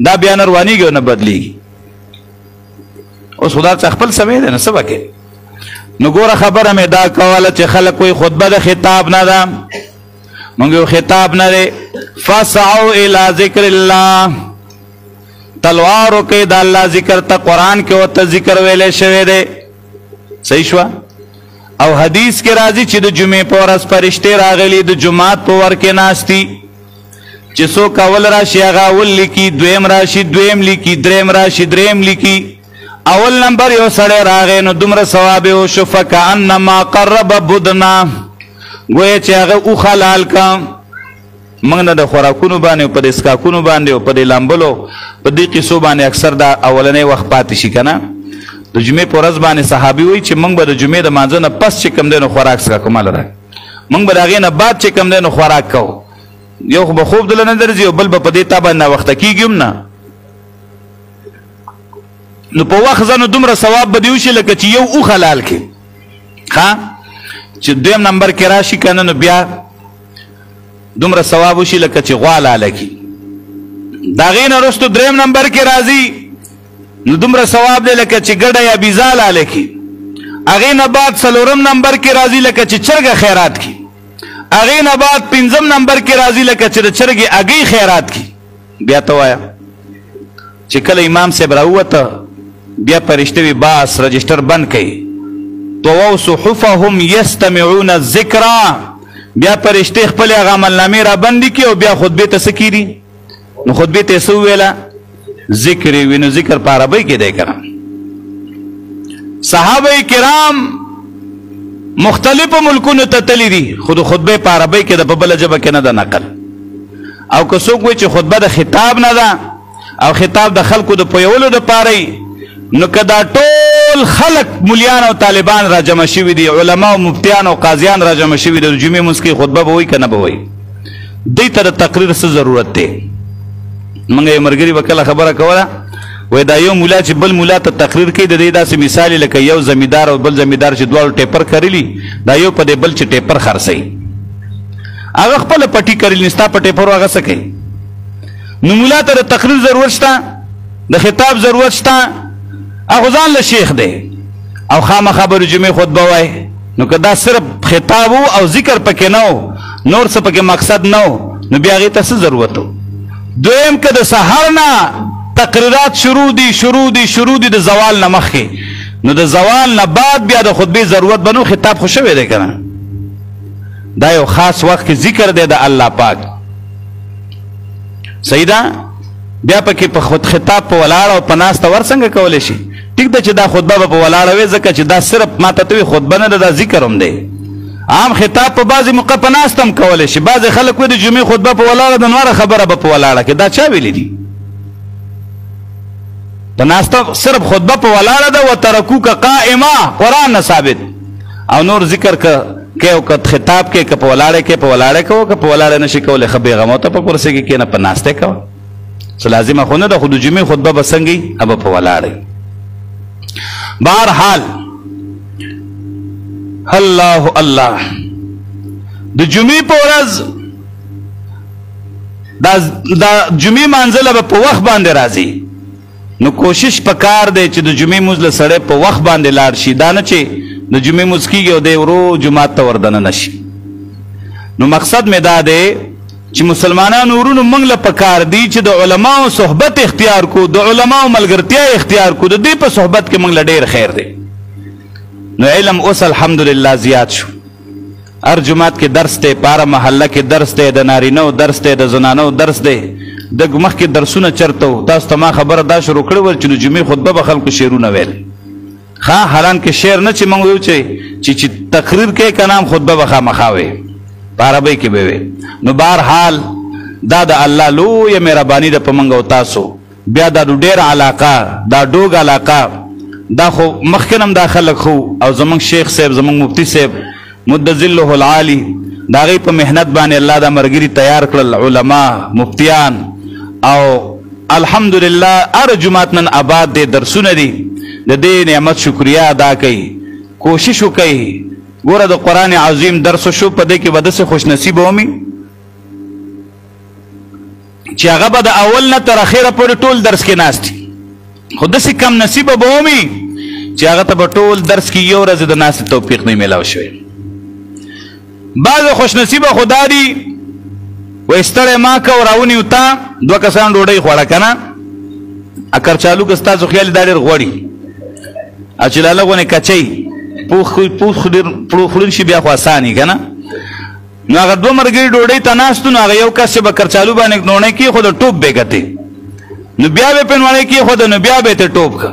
دا بیا نه روانېږي او نه بدلېږي اوس خدا څه خپل سمې دی نه څه به کوې نو ګوره خبره مې دا کوله چې خلک وایي خطبه د خطاب نه ده مونږ یو خطاب نه دی فسعوا الی ذکر الله تلوار وکړئ د الله ذکر ته قرآن کې ورته ذکر ویلی شوی دی صحیح شوه او حدیث کې راځي چې د جمعې په ورځ فرشتې راغلي د جماعت په ور کې ناستي چې څوک اول راشي هغه اول لیکي دویم راشي دویم لیکي دریم راشي دریم لیکي اول نمبر یو سړی راغی نو دومره ثواب یې وشو فکأنما قرب بدنا گویا چې هغه اوښه لال کړه موږ نه د خوراکونو باندې او په د اسکاکونو باندې او په د لامبلو په دې قصو باندې اکثر دا اولنی وخت پاتې شي که نه د جمعې په ورځ باندې صحابي وایي چې موږ به د جمعې د مانځه نه پس چې کوم دی نو خوراک څښه کومه لره موږ به د هغې نه بعد چې کوم دی نو خوراک کوو یو خو به خوب دله نه درځي او بل به په دې تا باندې ناوخته کېږي هم نه نو په وخت ځنو دومره ثواب به دې وشي لکه چې یو اوښه لال کړي ښه چې دویم نمبر کې راشي که نه نو بیا دومره ثواب وشي لکه چې غوا لاله کړي د هغې نه وروستو دریم نمبر کې راځي نو دومره ثواب دی لکه چې ګډه یا بیزا لاله کړي هغې نه بعد 4 نمبر کې راځي لکه چې چرګه خیرات کی. هغې نه بعد 5 نمبر کې راځي لکه چې د چرګې هګۍ خیرات کی. بیا ته وایه چې کله امام صاحب راووته بیا فرشته وي باس رجسټر بند کوي. طووا صحفهم یستمعون الذکر، بیا فرشته خپل هغه عملنامې را بندي کړي او بیا خطبې ته څه کېږي؟ نو خطبې ته یې څه وویله؟ ذکر یې وي. نو ذکر په عربۍ کې دی که نه؟ صحابه کرام مختلفو ملکونو ته تللي دي خو د خطبې په عربۍ کې د په بله ژبه کې نه ده نقل. او که څوک وایي چې خطبه د خطاب نه ده او خطاب د خلکو د پویولو دپاره، نو که دا ټول خلق ملیان او طالبان را جمع شوي دي، علما او مفتیان او قاضیان را جمع شوي دي، د جمعې منځ کې خطبه به وایي که نه به وایي؟ دوی ته د تقریر څه ضرورت دی؟ موږ یو ملګري به کله خبره کوله، وایي دا یو ملا چې بل ملا ته تقریر کوي، د دې داسې مثال لکه یو زمیندار او بل زمیندار چې دواړو ټیپر کرلي، دا یو په دې بل چې ټیپر خرڅوي، هغه خپله پټي کرلي، ستا په ټیپرو هغه څه کوي؟ نو ملا ته د تقریر ضرورت شته، د خطاب ضرورت شته، هغه ځان له شیخ دی او خامخا به د جمعې خطبه وایي. نو که دا صرف خطاب او ذکر پکې نه و، نور څه پکې مقصد نه و، نو بیا هغې ته څه ضرورت و؟ دویم که د سحر نه تقریرات شروع دي د زوال نه مخکې، نو د زوال نه بعد بیا د خطبې ضرورت به نو، خطاب خو شوی دی که نه؟ دا یو خاص وخت کې ذکر دی د الله پاک. صحیح ده؟ بیا پکې په خطاب په ولاړه او په ناسته ور څنګه کولی شي؟ ټیک ده چې دا خطبه به په ولاړه وي، ځکه چې دا صرف ما ته وي خطبه نه ده، دا ذکر هم دی. عام خطاب په بعضې موقع په ناسته هم کولی شي. بعضې خلک وایي د جمعې خطبه په ولاړه ده، نوره خبره به په ولاړه کې. دا چا ویلي دي؟ په ناسته صرف خطبه په ولاړه ده. وترکوک قائمه، قرآن نه ثابت. او نور ذکر که او که خطاب کې که په ولاړه کې په ولاړه کوه، که په ولاړه نشي کولی ښه بېغمه ته په کرسۍ کې کښېنه، په ناسته کوه. څه لازمه خو نه ده، خو د جمعې خطبه به څنګه وي؟ هغه په ولاړه. بهرحال الله الله د جمعې په ورځ دا جمعې مانځله به په وخت باندې راځي. نو کوشش پکار دی چې د جمعې مونځ له سړی په وخت باندې لاړ شي. دا نه چې د جمعې مونځ کېږي او دی ورو جومات ته وردننه شي. نو مقصد مې دا دی چې مسلمانانو ورونو موږ له پکار دی چې د علماو صحبت اختیار کو، د علماو ملګرتیا اختیار کو. د دې په صحبت کې موږ له ډېر خیر دی. نو علم اوس الحمدلله زیات شو. هر جماعت کې درس دی، په هره محله کې درس دی، د نارینهو درس دی، د زنانو درس دی. د مخکې درسونه چرته و. تاسو ته ما خبره دا شروع کړې وه چې د جمعې خطبه به خلکو شعرونه ویل. ښه حالان کې شعر نه چې موږ ویو چې تقریر کوې که نه، خطبه به خامخا وی، په عربۍ کې به وی. نو بهرحال دا د الله لویه مهرباني ده په موږ او تاسو. بیا دا ډېر علاقه، دا ډوګ علاقه، دا خو مخکې هم دا خلک خو، او زموږ شیخ صاحب، زموږ مفتی صاحب مد ظله العالی، د هغې په محنت باندې الله دا ملګري تیار کړل، علما، مفتیان، او الحمدلله هر جماعت نن آباد دی، درسونه دي. د دې نعمت شکریه ادا کوي، کوشش وکوي. ګوره د قرآن عظیم درس شو، په دې کې به داسې خوش نصیبه ومي چې هغه به د اول نه تر اخره پورې ټول درس کې ناست دي، خو داسې کم نصیبه به ومي چې هغه ته به ټول درس کې یو ورځ د ناستې توفیق نه میلاو شوی. بعضې خوش نصیبه خو دا دي وایي ستړی ما که او راونیو تا 2 کسان ډوډۍ خوړه که نه، اکرچالو که ستاسو خیال دا ډېر غوړي، او چې لاله غونې کچۍ پوخ ډېر خوړل شي بیا خو اساني که نه. نو هغه 2 ملګري ډوډۍ ته ناستو، نو هغه یو کس چې به کرچالو باندې نوڼۍ کېښوده، ټوپ به یې کتې، نو بیا به یې پې نوڼۍ کېښوده، نو بیا به یې ته ټوپ که.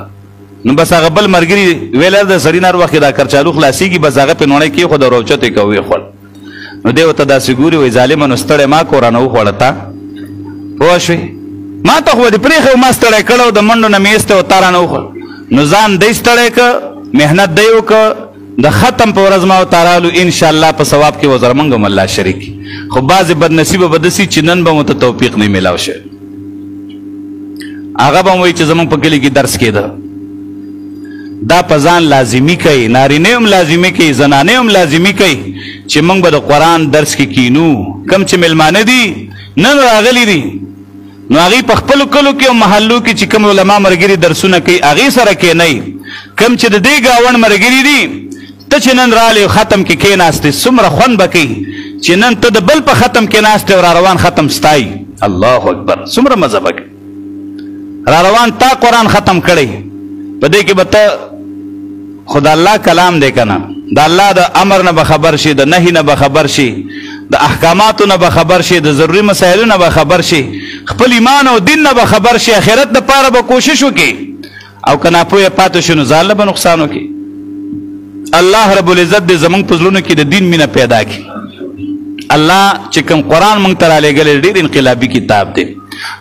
نو بس هغه بل ملګري ویل د سړي نه هر وخت دا کرچالو خلاصېږي، بس هغه پې نوڼۍ کېښوده او راوچت یې که ویې نو دی ورته داسې ګوري، وایي ظالمه نو ستړی ما که رانه وخوړه تا، پوه شوې؟ ما ته خو دې پرېښی و، ما ستړی کړی و، د منډو نه مې ایستی و، تا رانه وخوړ. نو ځان دی ستړی که، محنت دی وکړه، د ختم په ورځ ما ورته رالو، انشاءالله په ثواب کې به زرمنګ هم الله شریک کړي. خو بعضې بدنصیبه به داسې چې نن به مو ته توفیق نه میلاو شوی. هغه به م وایي چې زموږ په کلي کې درس کېده. دا په ځان لازمي کوي، نارینه هم لازمي کوي، زنانې هم لازمي کوي چې موږ به د قرآن درس کې کینو. کم چې میلمانه دي نن راغلي دي، نو هغې په خپلو کلو کې او محلو کې چې کوم علما ملګري درسونه کوي، هغې سره کښېنئ. کم چې د دې ګاونډ ملګري دي ته چې نن رالی ختم کې کېناستې څومره خوند به کوي چې نن ته د بل په ختم کې ناستې او راروان ختم ستایي. الله اکبر، څومره مزه به کوي. راروان تا قرآن ختم کړی، په دې کې به ته خو د الله کلام دی که نه، د الله د امر نه به خبر شي، د نهي نه به خبر شي، د احکاماتو نه به خبر شي، د ضروري مسایلو نه به خبر شي، خپل ایمان او دین نه به خبر شي، آخرت دپاره به کوشش وکړي، او که ناپوهه پاتې شو نو ځان له به نقصان وکړي. الله رب العزت دې زمونږ په زړونو کې د دین مینه پیدا کړي. الله چې کوم قرآن مونږ ته رالیږلی ډېر انقلابي کتاب دی.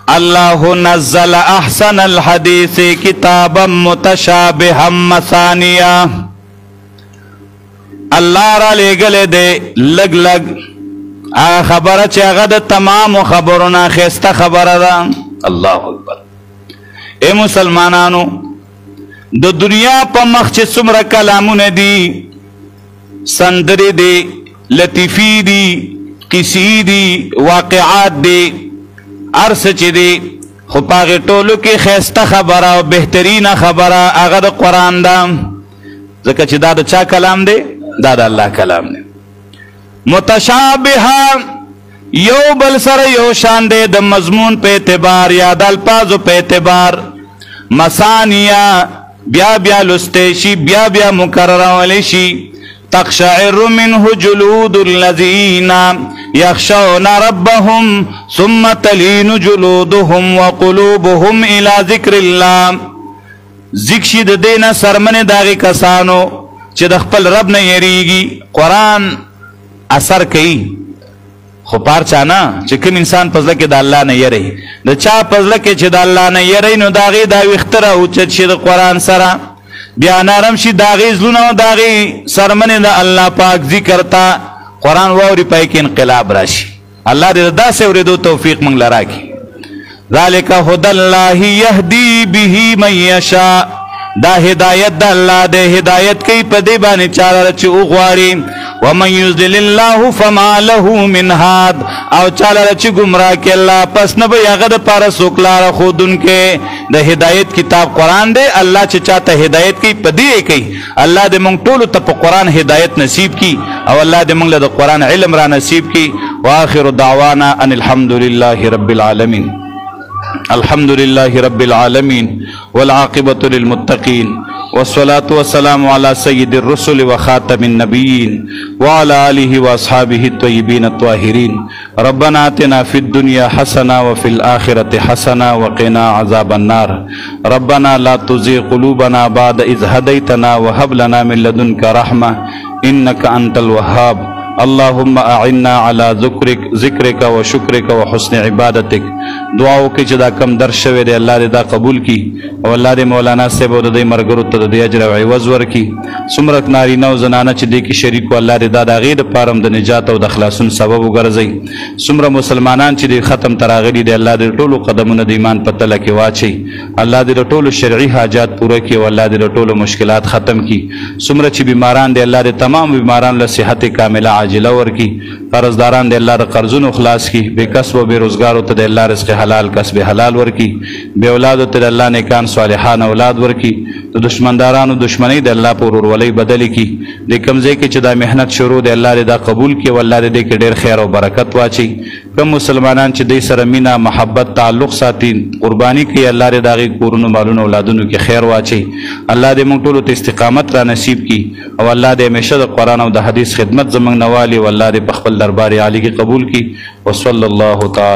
الله نزل احسن الحدیث کتابا متشابها مثانیه. الله را لیږلی دی لږ لږ هغه خبره چې هغه د تمامو خبرو نه ښایسته خبره ده. الله اکبر. ای مسلمانانو، د دنیا په مخ چې څومره کلامونه دي، سندرې دي، لطیفې دي، قصې دي، واقعات دي، هر څه چې دي، خو په هغې ټولو کې ښایسته خبره او بهترینه خبره هغه د قرآن ده، ځکه چې دا د چا کلام دی؟ دا د الله کلام دی. متشابهه، یو بل سره یو شان دی د مضمون په اعتبار یا د الفاظو په اعتبار. مثانیه، بیا بیا لستی شي، بیا بیا مکررولی شي. تقشعر منه جلود الذین یخشون ربهم ثم تلین جلودهم وقلوبهم الى ذکر الله. ذکر شي د دې نه سرمنې د هغې کسانو چې د خپل رب نه یریږي. قرآن اثر کوي، خو پار چا نه چې کوم انسان په زړه کې د الله نه یری. د چا په زړه کې چې د الله نه یری نو د هغې دا ویښته راوچت شي د قرآن سره، بیا نرم شي د هغې زړونه او د هغې سرمنې د الله پاک ذکر ته قرآن واوري، پای کې انقلاب راشي. الله دې د داسې اورېدو توفیق موږ له راکړي. ذلک هدی الله یهدي به من یشاء. دا هدایت د الله دی، هدایت کوي په دې باندې چا لره چې وغواړي. ومن یضلل الله فما له من هاد. او چا لره چې ګمراه کړي الله، پس نه به هغه دپاره څوک لاره ښودونکی. د هدایت کتاب قرآن دی. الله چې چاته هدایت کوي په دې کوي. الله دې موږ ټولو ته په قرآن هدایت نصیب کړي، او الله دې موږ له د قرآن علم را نصیب کړي. واخر دعوانا ان الحمد لله رب العالمین. الحمد لله رب العالمين والعاقبة للمتقين والصلاة والسلام على سيد الرسل وخاتم النبيين وعلى آله وأصحابه الطيبين الطاهرين. ربنا آتنا في الدنيا حسنة وفي الآخرة حسنة وقنا عذاب النار. ربنا لا تزغ قلوبنا بعد إذ هديتنا وهب لنا من لدنك رحمة إنك أنت الوهاب. اللهم اعنا على ذکرک و شکرک و حسن عبادتک. دعاو کې چې دا کم درس شوی دی الله دې دا قبول کړي، او الله دې مولانا صاحب او د دې ملګرو ته د دې اجر او عوض ورکړي. څومره نارینه او زنانه چې دې کې شریک و، الله دې دا د هغې دپاره هم د نجات او د خلاصون سبب وګرځوي. څومره مسلمانان چې دې ختم ته راغلي دي، الله دې ټولو قدمونه د ایمان په تله کې واچوي. الله دې د ټولو شرعي حاجات پوره کړي، او الله دې د ټولو مشکلات ختم کړي. څومره چې بیماران دي، الله دې تمام بیماران له صحت کامله عاجله ورکی. قرضداران دے اللہ قرضونو خلاص کی. بے کسب و بے روزگارو تے اللہ رزق حلال کسب حلال ورکی. بے اولادو تے اللہ نیکان صالحان اولاد ورکی. تو دشمندارانو دشمنی دے اللہ پر ولی بدلی کی. دے کمزے کے چدا محنت شروع دے اللہ دا قبول کی، واللہ دے کے ډیر خیر و برکت واچی. کم مسلمانان چې دې سره مینا محبت تعلق ساتي، قربانی کوي، الله دې داغي کورونو مالونو اولادونو کې خیر واچي. الله دې موږ ټولو ته استقامت را نصیب کړي، او الله دې همیشه د قرآن او د حدیث خدمت زموږ نه والي، او الله دې په خپل دربار عالی کې قبول کړي. وصلی الله تعالی